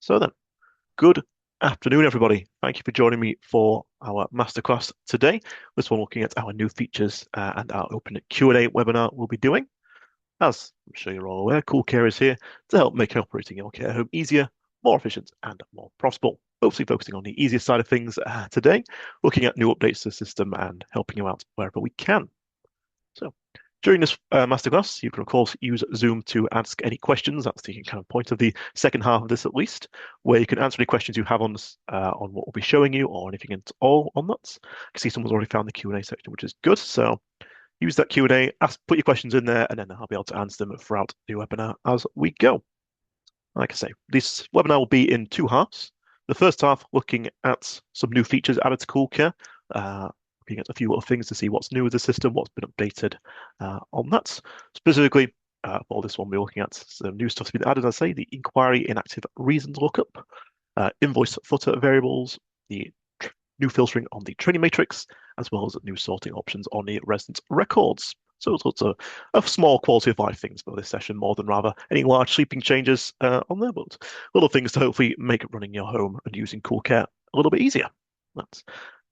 So then, good afternoon, everybody. Thank you for joining me for our masterclass today. This one looking at our new features and our open Q&A webinar we'll be doing. As I'm sure you're all aware, CoolCare is here to help make operating your care home easier, more efficient, and more profitable. Mostly focusing on the easier side of things today, looking at new updates to the system and helping you out wherever we can. So during this masterclass, you can, of course, use Zoom to ask any questions. That's the kind of point of the second half of this, at least, where you can answer any questions you have on this, on what we'll be showing you or anything at all on that. I can see someone's already found the Q&A section, which is good. So use that Q&A, put your questions in there, and then I'll be able to answer them throughout the webinar as we go. Like I say, this webinar will be in two halves. The first half looking at some new features added to CoolCare, looking at a few little things to see what's new with the system, what's been updated on that. Specifically, for this one, we're looking at some new stuff's been added, as I say, the inquiry inactive reasons lookup, invoice footer variables, the new filtering on the training matrix, as well as new sorting options on the resident records. So it's lots of small quality of life things for this session, more than rather any large sweeping changes on there, but little things to hopefully make running your home and using CoolCare a little bit easier.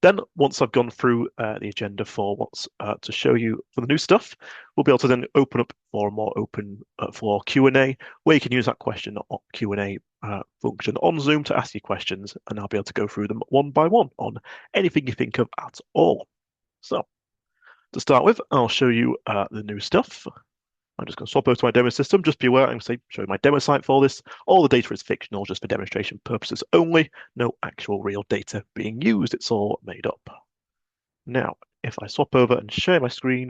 Then, once I've gone through the agenda for what's to show you for the new stuff, we'll be able to then open up for a more open floor Q&A, where you can use that question or Q&A function on Zoom to ask your questions, and I'll be able to go through them one by one on anything you think of at all. So, to start with, I'll show you the new stuff. I'm just going to swap over to my demo system. Just be aware, I'm going to show you my demo site for this. All the data is fictional, just for demonstration purposes only. No actual real data being used. It's all made up. Now, if I swap over and share my screen,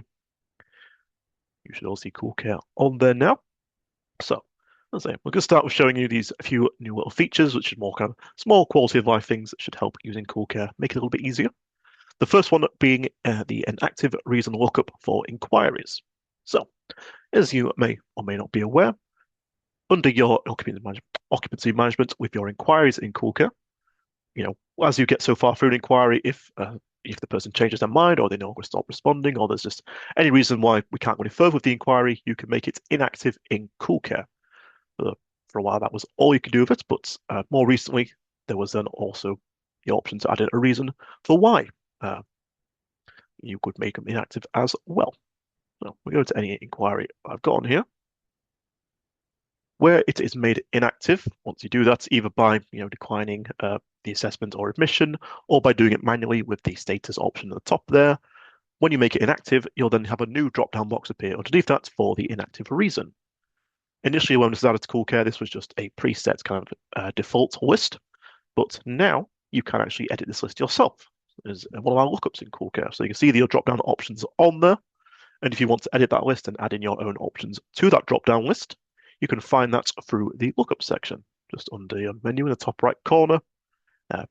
you should all see CoolCare on there now. So, as I say, we're going to start with showing you these few new little features, which are more kind of small quality of life things that should help using CoolCare, make it a little bit easier. The first one being the inactive reason lookup for inquiries. So, as you may or may not be aware, under your occupancy management with your inquiries in CoolCare, as you get so far through an inquiry, if the person changes their mind or they no longer stop responding or there's just any reason why we can't go any further with the inquiry, you can make it inactive in CoolCare. For a while, that was all you could do with it, but more recently, there was then also the option to add in a reason for why you could make them inactive as well. So we go to any inquiry I've got on here. Where it is made inactive, once you do that, either by declining the assessment or admission, or by doing it manually with the status option at the top there, when you make it inactive, you'll then have a new drop-down box appear underneath that for the inactive reason. Initially, when this was added to CoolCare, this was just a preset kind of default list, but now you can actually edit this list yourself. There's one of our lookups in CoolCare, so you can see the drop-down options on there. And if you want to edit that list and add in your own options to that drop-down list, you can find that through the lookup section, just under your menu in the top right corner.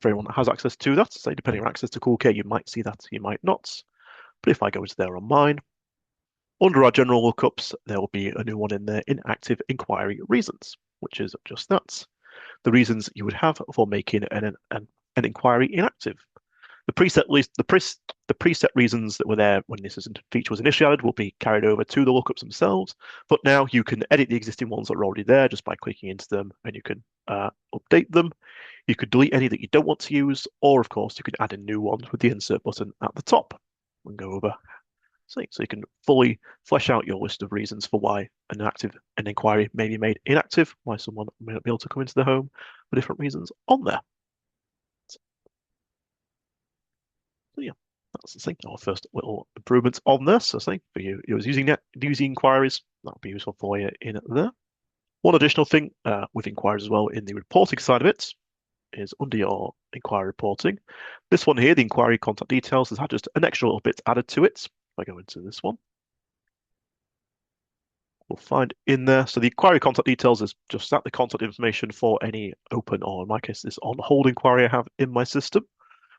For anyone that has access to that, say depending on access to CoolCare, you might see that, you might not. But if I go into there on mine, under our general lookups, there will be a new one in there, inactive inquiry reasons, which is just that. The reasons you would have for making an inquiry inactive. The preset reasons that were there when this feature was initially added will be carried over to the lookups themselves. But now you can edit the existing ones that are already there just by clicking into them, and you can update them. You could delete any that you don't want to use, or of course you can add in new ones with the insert button at the top and go over. So you can fully flesh out your list of reasons for why an inquiry may be made inactive, why someone may not be able to come into the home for different reasons on there. So yeah, that's the thing. Our first little improvements on this. I think for you using inquiries, that'll be useful for you in there. One additional thing with inquiries as well in the reporting side of it is under your inquiry reporting. This one here, the inquiry contact details, has had just an extra little bit added to it. If I go into this one, we'll find in there. So the inquiry contact details is just that, the contact information for any open, or in my case, this on hold inquiry I have in my system.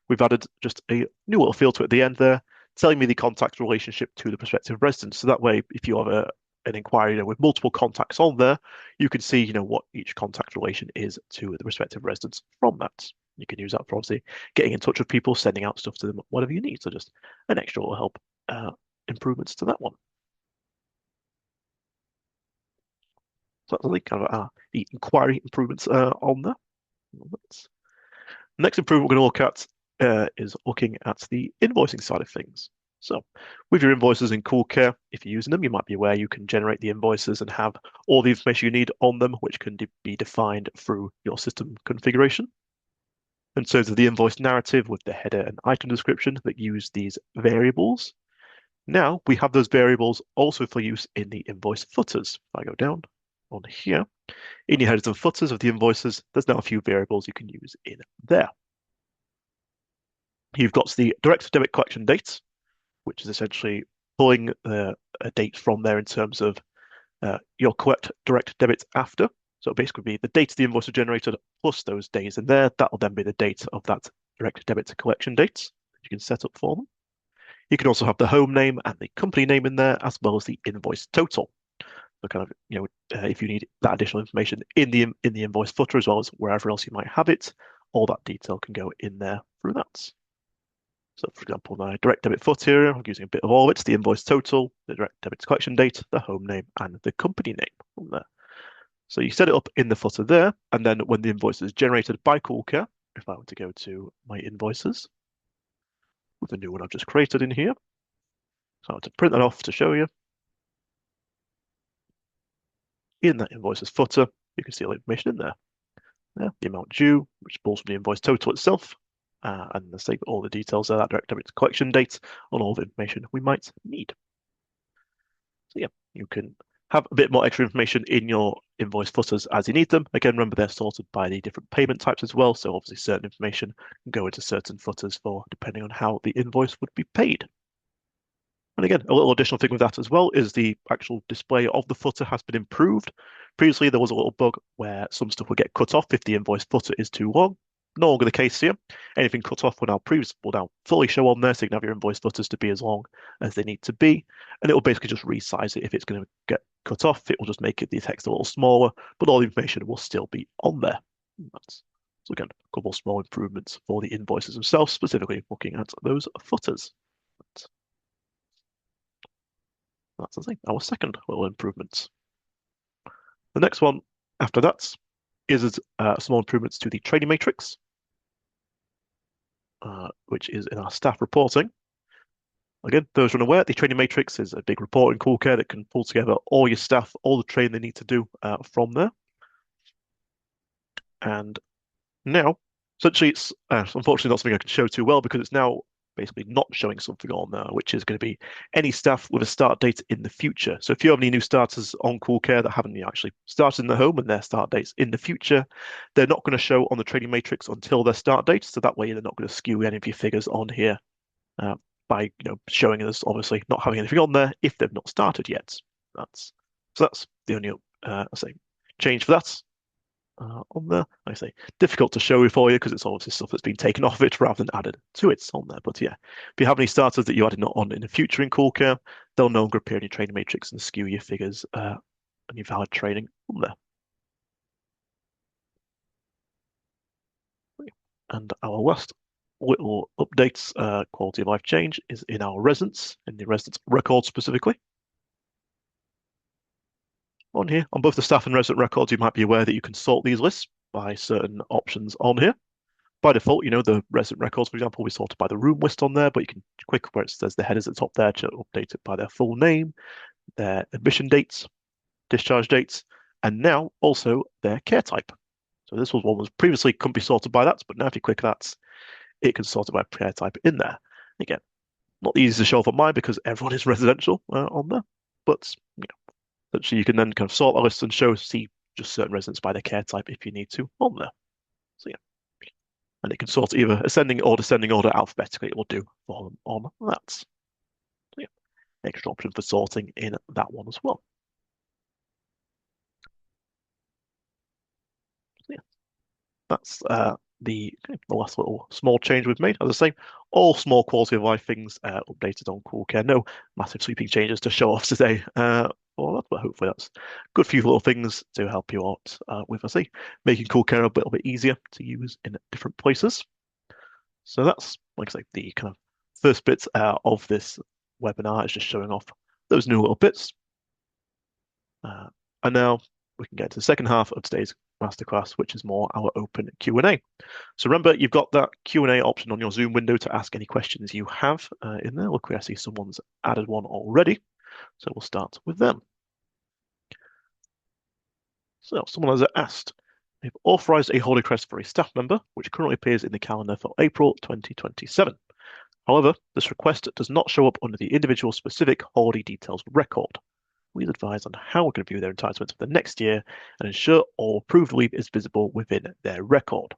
We've added just a new little field to it at the end there, telling me the contact relationship to the prospective resident. So that way, if you have an inquiry with multiple contacts on there, you can see what each contact relation is to the respective residents from that. You can use that for obviously getting in touch with people, sending out stuff to them, whatever you need. So just an extra little help improvements to that one. So that's kind of the inquiry improvements on there. Next improvement we're going to look at is looking at the invoicing side of things. So with your invoices in CoolCare, if you're using them, you might be aware you can generate the invoices and have all the information you need on them, which can be defined through your system configuration. And so the invoice narrative with the header and item description that use these variables. Now we have those variables also for use in the invoice footers. If I go down on here, in your headers and footers of the invoices, there's now a few variables you can use in there. You've got the direct debit collection date, which is essentially pulling a date from there in terms of your correct direct debit after. So basically be the date the invoice was generated plus those days in there. That'll then be the date of that direct debit collection date you can set up for them. You can also have the home name and the company name in there, as well as the invoice total. So kind of, if you need that additional information in the invoice footer as well as wherever else you might have it, all that detail can go in there through that. So for example, my direct debit footer, I'm using a bit of all of it, the invoice total, the direct debit collection date, the home name, and the company name on there. So you set it up in the footer there, and then when the invoice is generated by CoolCare, if I were to go to my invoices with the new one I've just created in here, so I want to print that off to show you. In that invoices footer, you can see all the information in there. The amount due, which pulls from the invoice total itself, and let's say all the details there, that direct debit collection date, and all the information we might need. So yeah, you can have a bit more extra information in your invoice footers as you need them. Again, remember they're sorted by the different payment types as well, so obviously certain information can go into certain footers for depending on how the invoice would be paid. And again, a little additional thing with that as well is the actual display of the footer has been improved. Previously, there was a little bug where some stuff would get cut off if the invoice footer is too long. No longer the case here. Anything cut off will now fully show on there, so you can have your invoice footers to be as long as they need to be. And it will basically just resize it if it's going to get cut off. It will just make the text a little smaller, but all the information will still be on there. So again, a couple of small improvements for the invoices themselves, specifically looking at those footers. That's the thing, our second little improvement. The next one after that is small improvements to the training matrix, which is in our staff reporting. Again, those who are unaware, the training matrix is a big report in CoolCare that can pull together all your staff, all the training they need to do from there. And now, essentially, it's unfortunately not something I can show too well because it's now basically not showing something on there, which is going to be any staff with a start date in the future. So if you have any new starters on CoolCare that haven't actually started in the home and their start dates in the future, they're not going to show on the training matrix until their start date. So that way they're not going to skew any of your figures on here by showing us obviously not having anything on there if they've not started yet. That's the only change for that. On there. Like I say, difficult to show you for you because it's obviously stuff that's been taken off it rather than added to it on there. But yeah, if you have any starters that you added on in the future in CoolCare, they'll no longer appear in your training matrix and skew your figures and your valid training on there. And our last little updates, quality of life change is in our residence, in the residence record specifically. On here, on both the staff and resident records, you might be aware that you can sort these lists by certain options on here. By default, the resident records, for example, will be sorted by the room list on there, but you can click where it says the headers at the top there to update it by their full name, their admission dates, discharge dates, and now also their care type. So this was one was previously couldn't be sorted by that, but now if you click that, it can sort it by care type in there. Again, not easy to show off on mine because everyone is residential on there, but essentially you can then kind of sort the list and see just certain residents by their care type if you need to on there. So yeah. And it can sort either ascending or descending order alphabetically. It will do for them on that. So yeah, extra option for sorting in that one as well. So yeah, that's the last little small change we've made. As I say, all small quality of life things updated on CoolCare. No massive sweeping changes to show off today. That, but hopefully that's a good few little things to help you out with, I say, making CoolCare a little bit easier to use in different places. So that's, like I say, the kind of first bit of this webinar is just showing off those new little bits. And now we can get to the second half of today's masterclass, which is more our open Q&A. So remember, you've got that Q&A option on your Zoom window to ask any questions you have in there. Look, I see someone's added one already. So we'll start with them. So someone has asked, they've authorized a holiday request for a staff member, which currently appears in the calendar for April 2027. However, this request does not show up under the individual specific holiday details record. Please advise on how we can view their entitlements for the next year and ensure all approved leave is visible within their record.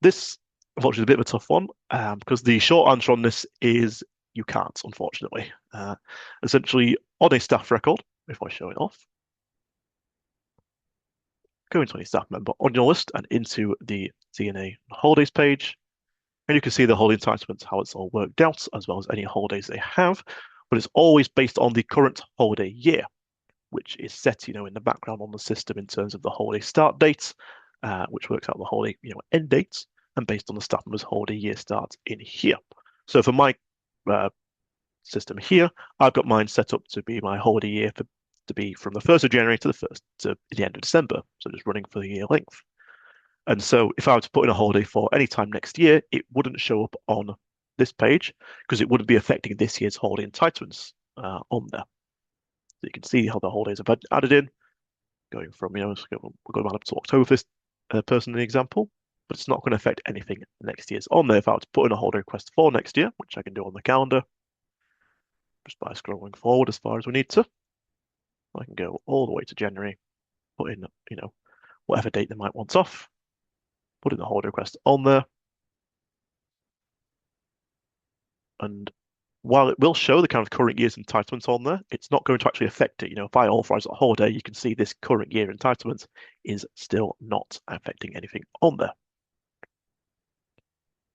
This, unfortunately, is a bit of a tough one because the short answer on this is you can't, unfortunately. Essentially, on a staff record, if I show it off, go into any staff member on your list and into the DNA holidays page, and you can see the holiday entitlements, how it's all worked out, as well as any holidays they have. But it's always based on the current holiday year, which is set, in the background on the system in terms of the holiday start date, which works out the holiday, end dates, and based on the staff member's holiday year starts in here. So for my system here, I've got mine set up to be my holiday year to be from the 1st of January to the end of December, so just running for the year length. And so if I were to put in a holiday for any time next year, it wouldn't show up on this page because it wouldn't be affecting this year's holiday entitlements on there. So you can see how the holidays have added in, going from, we'll go up to October for this person in the example, but it's not going to affect anything next year's on there. If I were to put in a holiday request for next year, which I can do on the calendar, just by scrolling forward as far as we need to, I can go all the way to January, put in, whatever date they might want off, put in the holiday request on there, and while it will show the kind of current year's entitlements on there, it's not going to actually affect it. If I authorize a holiday, you can see this current year entitlement is still not affecting anything on there.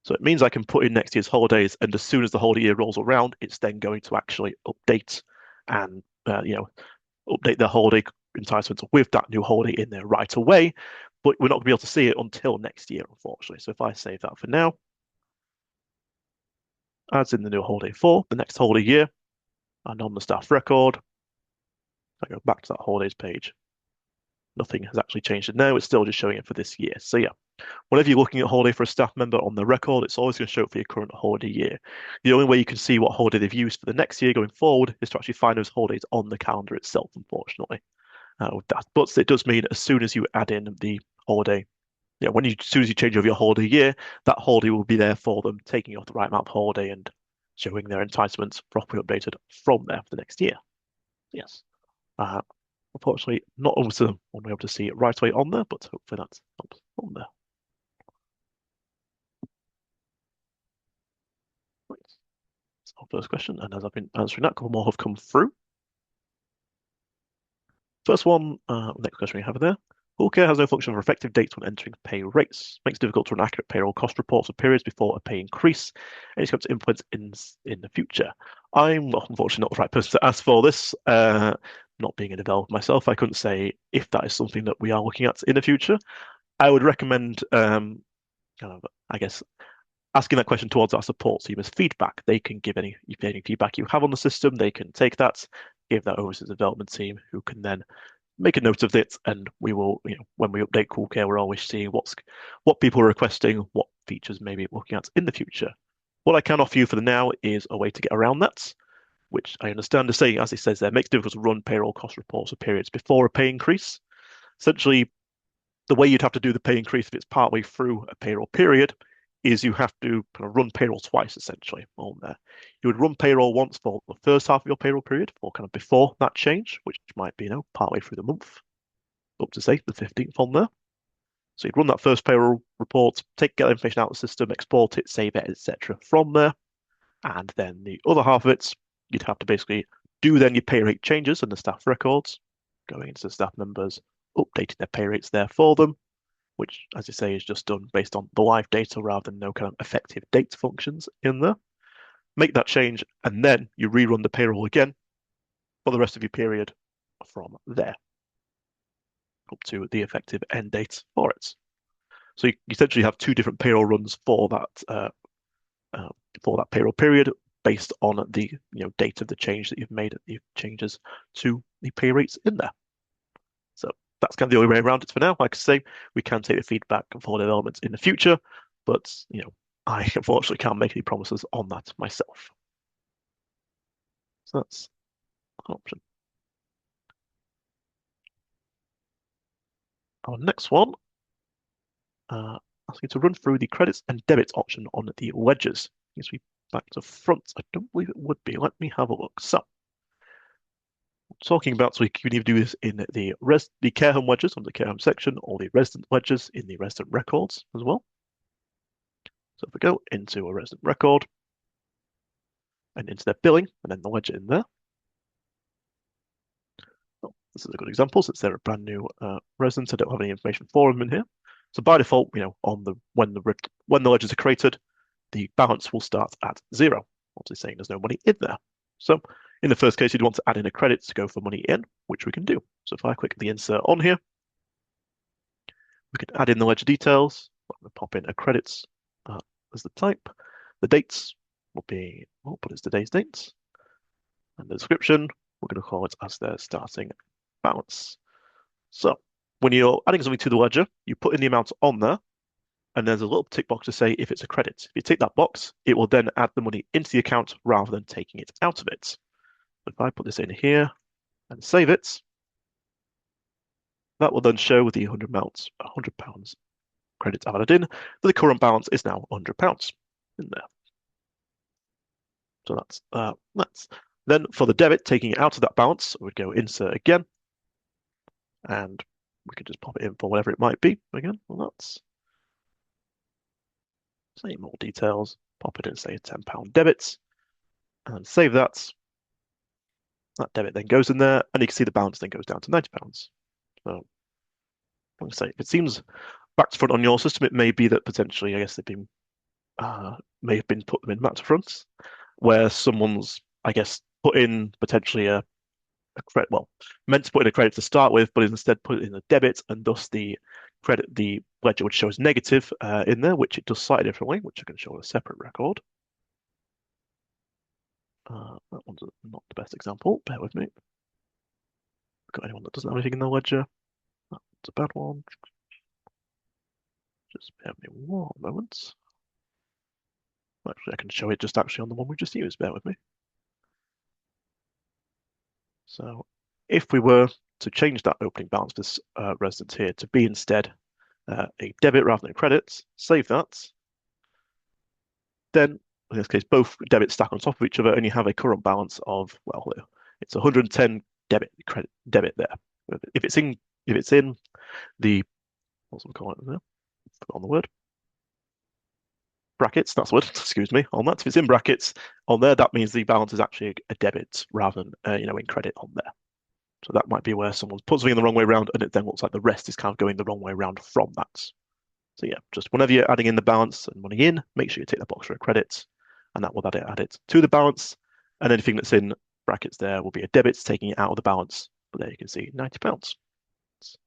So it means I can put in next year's holidays, and as soon as the holiday year rolls around, it's then going to actually update and update the holiday entitlements with that new holiday in there right away. But we're not going to be able to see it until next year, unfortunately. So if I save that for now, adds in the new holiday for the next holiday year, and on the staff record, I go back to that holidays page. Nothing has actually changed it now. It's still just showing it for this year. So yeah, whenever you're looking at holiday for a staff member on the record, it's always going to show it for your current holiday year. The only way you can see what holiday they've used for the next year going forward is to actually find those holidays on the calendar itself, unfortunately. With that. But it does mean as soon as you add in the holiday, as soon as you change over your holiday year, that holiday will be there for them, taking off the right amount of holiday and showing their entitlements properly updated from there for the next year. Yes. Unfortunately, not always won't be able to see it right away on there, but hopefully that helps on there. Right. That's our first question, and as I've been answering that, a couple more have come through. First one, next question we have there. CoolCare has no function for effective dates when entering pay rates. Makes it difficult to run accurate payroll cost reports for periods before a pay increase, and it's going to implement in the future. I'm unfortunately not the right person to ask for this. Not being a developer myself, I couldn't say if that is something that we are looking at in the future. I would recommend, asking that question towards our support team as feedback. They can give any feedback you have on the system. They can take that, give that over to the development team, who can then make a note of it, and we will, when we update CoolCare, we're always seeing what people are requesting, what features maybe looking at in the future. What I can offer you for the now is a way to get around that, which I understand to say, as it says there, makes it difficult to run payroll cost reports for periods before a pay increase. Essentially, the way you'd have to do the pay increase if it's partway through a payroll period is you have to kind of run payroll twice, essentially, on there. You would run payroll once for the first half of your payroll period, or kind of before that change, which might be, partway through the month, up to, say, the 15th on there. So you'd run that first payroll report, get that information out of the system, export it, save it, etc. from there. And then the other half of it, you'd have to basically do then your pay rate changes in the staff records, going into the staff members, updating their pay rates there for them, which, as I say, is just done based on the live data rather than no kind of effective date functions in there. Make that change, and then you rerun the payroll again for the rest of your period from there up to the effective end date for it. So you essentially have two different payroll runs for that payroll period based on the date of the change that you've made, the changes to the pay rates in there. So that's kind of the only way around it for now. Like I say, we can take the feedback for the elements in the future, but I unfortunately can't make any promises on that myself. So that's an option. Our next one, asking to run through the credits and debits option on the ledgers. Needs to be back to front. I don't believe it would be. Let me have a look. So, talking about, so we can either do this in the care home ledgers on the care home section, or the resident ledgers in the resident records as well. So if we go into a resident record and into their billing, and then the ledger in there. Oh, this is a good example since they're a brand new resident. I don't have any information for them in here. So by default, on when the ledgers are created, the balance will start at 0. Obviously saying there's no money in there. So in the first case, you'd want to add in a credit to go for money in, which we can do. So if I click the insert on here, we can add in the ledger details. I'm going to pop in a credits as the type. The dates will be, we'll put it today's dates. And the description, we're going to call it as their starting balance. So when you're adding something to the ledger, you put in the amount on there, and there's a little tick box to say if it's a credit. If you tick that box, it will then add the money into the account rather than taking it out of it. If I put this in here and save it, that will then show the £100 credit added in. The current balance is now £100 in there. So that's then for the debit, taking it out of that balance, we'd go insert again, and we can just pop it in for whatever it might be again. Well, that's say more details. Pop it in, say £10 debits, and save that. That debit then goes in there, and you can see the balance then goes down to £90. So, like I say, if it seems back to front on your system, it may be that potentially, I guess they've been may have been put them in back to front, where someone's, I guess, put in potentially a credit, well, meant to put in a credit to start with, but instead put it in a debit, and thus the ledger would show as negative in there, which it does slightly differently, which I can show in a separate record. That one's not the best example. Bear with me. Got anyone that doesn't have anything in the ledger? That's a bad one. Just bear with me 1 moment. Actually, I can show it just actually on the one we just used. Bear with me. So if we were to change that opening balance for this resident here to be instead a debit rather than a credit, save that. Then, in this case, both debits stack on top of each other, and you have a current balance of, well, it's 110 credit debit there. If it's in the, what's we call it there? Forgot on the word. Brackets, that's the word, excuse me, on that. If it's in brackets on there, that means the balance is actually a debit rather than, in credit on there. So that might be where someone's put something in the wrong way around, and it then looks like the rest is kind of going the wrong way around from that. So yeah, just whenever you're adding in the balance and money in, make sure you tick the box for a credit, and that will add it to the balance. And anything that's in brackets there will be a debit, taking it out of the balance. But there you can see £90. So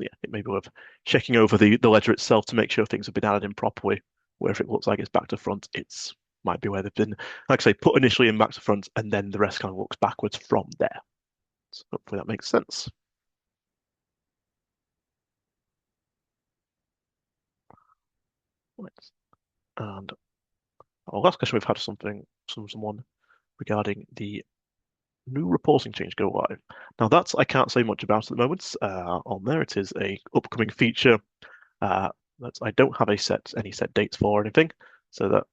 yeah, it may be worth checking over the ledger itself to make sure things have been added in properly. Where if it looks like it's back to front, it's might be where they've been, like I say, put initially in back to front, and then the rest kind of looks backwards from there. So hopefully that makes sense. Right. And our last question we've had from someone regarding the new reporting change go live. Now that's I can't say much about at the moment. On there, it is a upcoming feature that I don't have any set dates for or anything. So that,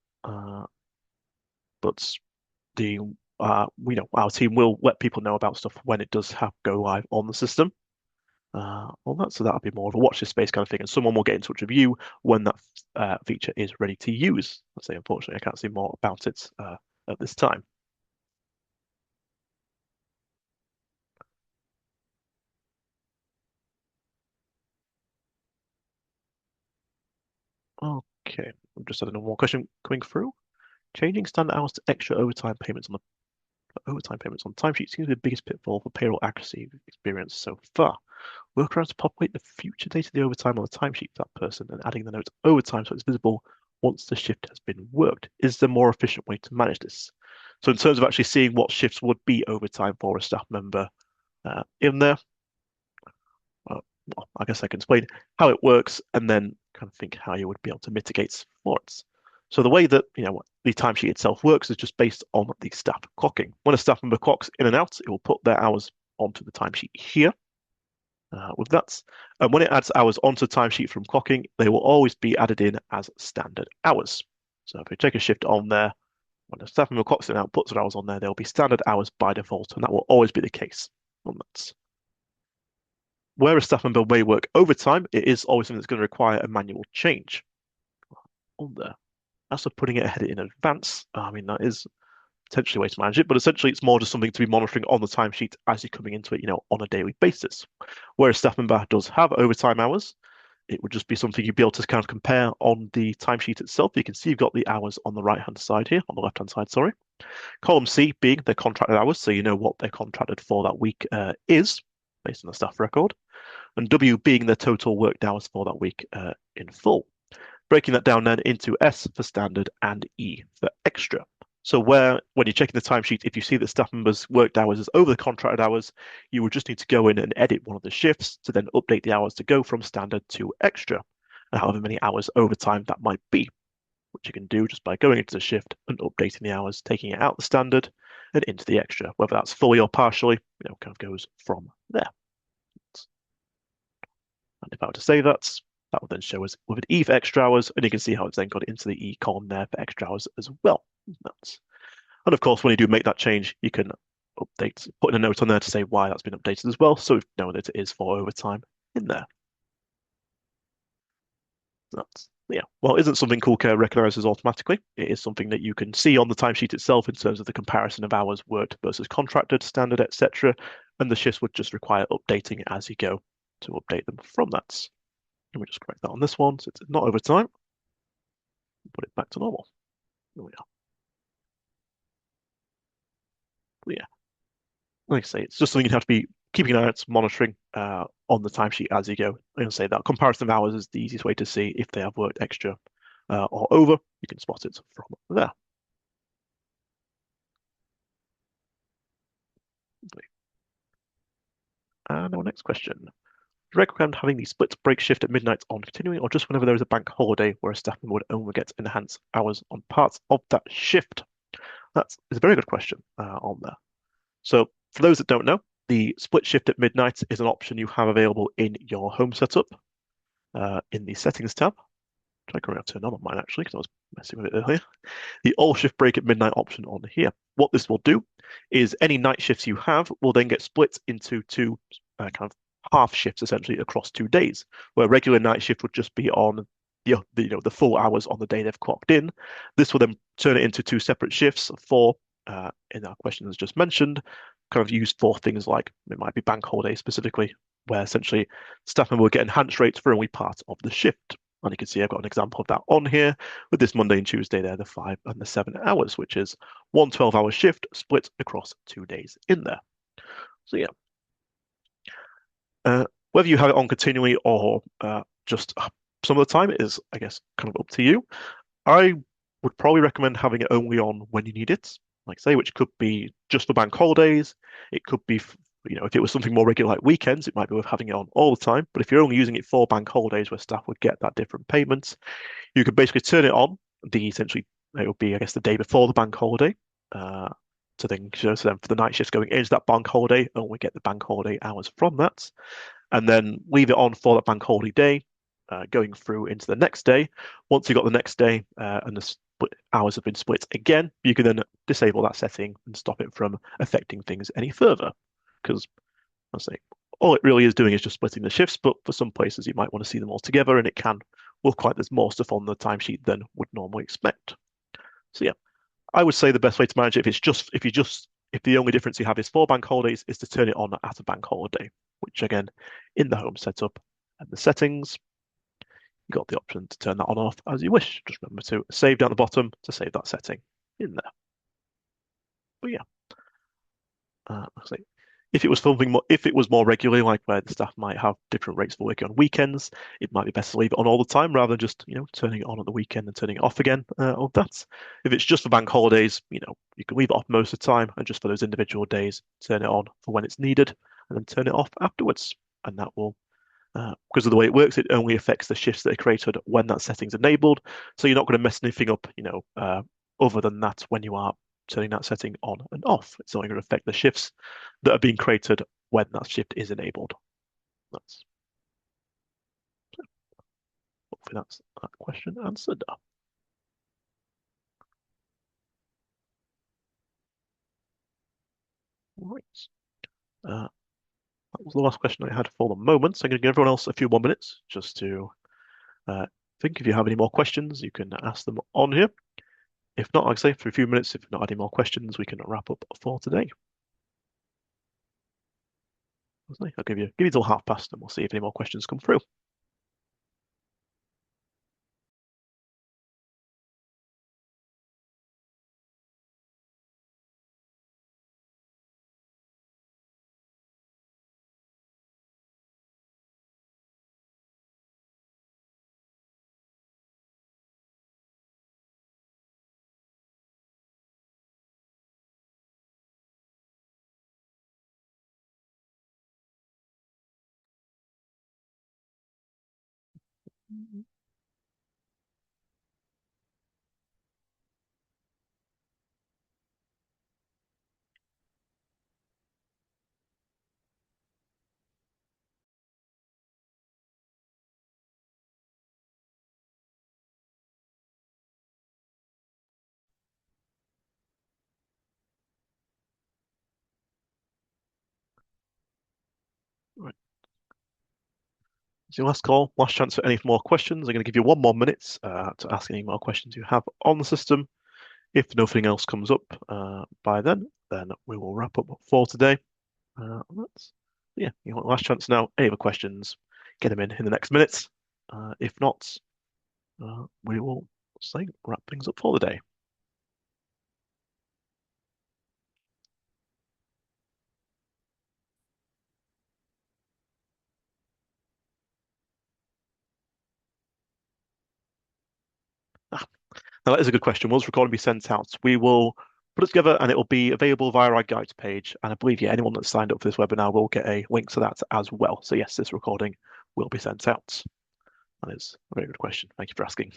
but our team will let people know about stuff when it does have go live on the system. So that'll be more of a watch this space kind of thing, and someone will get in touch with you when that feature is ready to use. Let's say, unfortunately, I can't say more about it at this time. Okay, I'm just had another more question coming through. Changing standard hours to extra overtime payments on timesheets seems to be the biggest pitfall for payroll accuracy experience so far. Workarounds to populate the future date of the overtime on the timesheet for that person and adding the note overtime so it's visible once the shift has been worked. Is there a more efficient way to manage this? So in terms of actually seeing what shifts would be overtime for a staff member in there, well, I guess I can explain how it works and then kind of think how you would be able to mitigate for it. So the way that the timesheet itself works is just based on the staff clocking. When a staff member clocks in and out, it will put their hours onto the timesheet here with that. And when it adds hours onto the timesheet from clocking, they will always be added in as standard hours. So if we take a shift on there, when the staff member clocks in and out, puts their hours on there, they'll be standard hours by default, and that will always be the case on that. Where a staff member may work overtime, it is always something that's going to require a manual change on there. As for putting it ahead in advance, I mean, that is potentially a way to manage it, but essentially it's more just something to be monitoring on the timesheet as you're coming into it, on a daily basis. Where a staff member does have overtime hours, it would just be something you'd be able to kind of compare on the timesheet itself. You can see you've got the hours on the right-hand side here, on the left-hand side, sorry. Column C being their contracted hours, so you know what they're contracted for that week is, based on the staff record, and W being their total worked hours for that week in full. Breaking that down then into S for standard and E for extra. So when you're checking the timesheet, if you see that staff members' worked hours is over the contracted hours, you would just need to go in and edit one of the shifts to then update the hours to go from standard to extra, and however many hours overtime that might be, which you can do just by going into the shift and updating the hours, taking it out the standard and into the extra, whether that's fully or partially, kind of goes from there. And if I were to save that will then show us with an E for extra hours, and you can see how it's then got it into the E column there for extra hours as well. And of course, when you do make that change, you can put in a note on there to say why that's been updated as well, so we know that it is for overtime in there. Well, isn't something CoolCare recognizes automatically. It is something that you can see on the timesheet itself in terms of the comparison of hours worked versus contracted, standard, etc. And the shifts would just require updating as you go to update them from that. Let me just correct that on this one, so it's not overtime. Put it back to normal. There we are. But yeah, like I say, it's just something you have to be keeping an eye out, monitoring on the timesheet as you go. I'm going to say that comparison of hours is the easiest way to see if they have worked extra or over. You can spot it from there. And our next question. Do you recommend having the split break shift at midnight on continuing, or just whenever there is a bank holiday where a staff member would only get enhanced hours on parts of that shift? That's a very good question on there. So for those that don't know, the split shift at midnight is an option you have available in your home setup in the settings tab. Try going to turn on mine actually because I was messing with it earlier. The all shift break at midnight option on here. What this will do is any night shifts you have will then get split into two kind of half shifts essentially across 2 days, where regular night shift would just be on the full hours on the day they've clocked in. This will then turn it into two separate shifts for in our question as just mentioned, kind of used for things like it might be bank holiday specifically, where essentially staff member will get enhanced rates for only part of the shift. And you can see I've got an example of that on here with this Monday and Tuesday there, the 5 and the 7 hours, which is one 12-hour shift split across 2 days in there. So yeah, whether you have it on continually or just some of the time, it is, I guess, kind of up to you. I would probably recommend having it only on when you need it, like say, which could be just for bank holidays. It could be, if it was something more regular like weekends, it might be worth having it on all the time. But if you're only using it for bank holidays where staff would get that different payments, you could basically turn it on. Essentially, it would be, I guess, the day before the bank holiday. So then for the night shifts going into that bank holiday, only get the bank holiday hours from that, and then leave it on for that bank holiday day, going through into the next day. Once you've got the next day and the hours have been split again, you can then disable that setting and stop it from affecting things any further. Because I'll say all it really is doing is just splitting the shifts, but for some places you might want to see them all together, and it can look like there's more stuff on the timesheet than would normally expect. So yeah, I would say the best way to manage it if the only difference you have is for bank holidays is to turn it on at a bank holiday, which again, in the home setup and the settings, you got the option to turn that on or off as you wish. Just remember to save down the bottom to save that setting in there. But yeah, if it was more regularly, like where the staff might have different rates for working on weekends, it might be best to leave it on all the time rather than just turning it on at the weekend and turning it off again. Of that, if it's just for bank holidays, you can leave it off most of the time, and just for those individual days, turn it on for when it's needed, and then turn it off afterwards, and that will Because of the way it works, it only affects the shifts that are created when that setting's enabled. So you're not going to mess anything up, other than that when you are turning that setting on and off. It's only going to affect the shifts that are being created when that shift is enabled. That's Hopefully that's that question answered. Right. Uh, that was the last question I had for the moment. So I'm going to give everyone else a few more minutes just to think. If you have any more questions, you can ask them on here. If not, like I say, for a few minutes, if not any more questions, we can wrap up for today. I'll give you till past, and we'll see if any more questions come through. Right. So last call, last chance for any more questions. I'm going to give you 1 more minute to ask any more questions you have on the system. If nothing else comes up by then we will wrap up for today. That's Yeah, last chance now. Any other questions? Get them in the next minute. If not, we will wrap things up for the day. Ah, Now that is a good question. Will this recording be sent out? We will put it together and it will be available via our guides page. And I believe, anyone that's signed up for this webinar will get a link to that as well. So yes, this recording will be sent out. That is a very good question. Thank you for asking.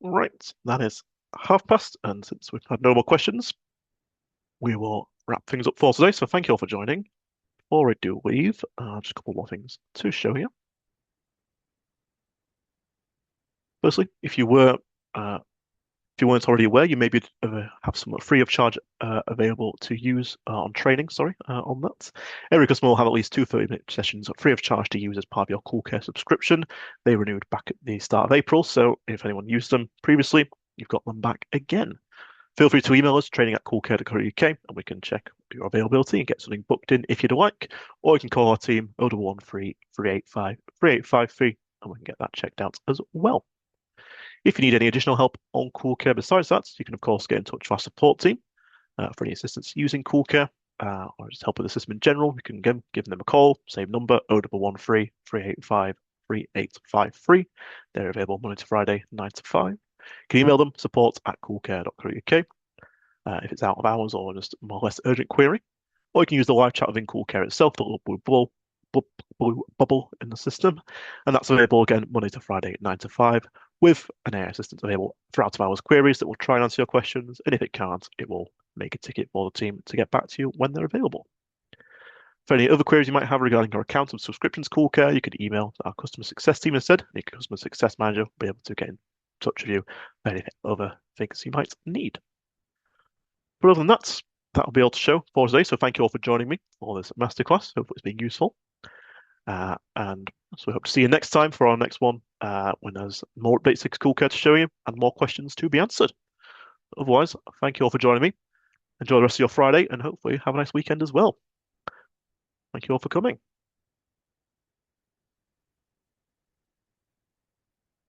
Right, that is past. And since we've had no more questions, we will wrap things up for today. So thank you all for joining. Before I do leave, just a couple more things to show you. Firstly, if you weren't already aware, you maybe have some free of charge available to use on training. On that. Every customer will have at least two 30-minute sessions free of charge to use as part of your CoolCare subscription. They renewed back at the start of April, so if anyone used them previously, you've got them back again. Feel free to email us, training@coolcare.co.uk, and we can check your availability and get something booked in if you'd like. Or you can call our team 0113 385 3853, and we can get that checked out as well. If you need any additional help on CoolCare besides that, you can of course get in touch with our support team for any assistance using CoolCare or just help with the system in general. You can give them a call, same number, 0113 385 3853. They're available Monday to Friday, 9 to 5. You can email them, support@coolcare.co.uk if it's out of hours or just a more or less urgent query. Or you can use the live chat within CoolCare itself, the little blue bubble in the system. And that's available again Monday to Friday, 9 to 5, with an AI assistant available for out of hours queries that will try and answer your questions. And if it can't, it will make a ticket for the team to get back to you when they're available. For any other queries you might have regarding your account and subscriptions CoolCare, you can email our customer success team instead. The customer success manager will be able to get in touch with you for any other things you might need. But other than that, that'll be all to show for today. So thank you all for joining me for this masterclass. Hopefully it's been useful. And so we hope to see you next time for our next one when there's more updates to CoolCare to show you and more questions to be answered. Otherwise, thank you all for joining me. Enjoy the rest of your Friday and hopefully have a nice weekend as well. Thank you all for coming.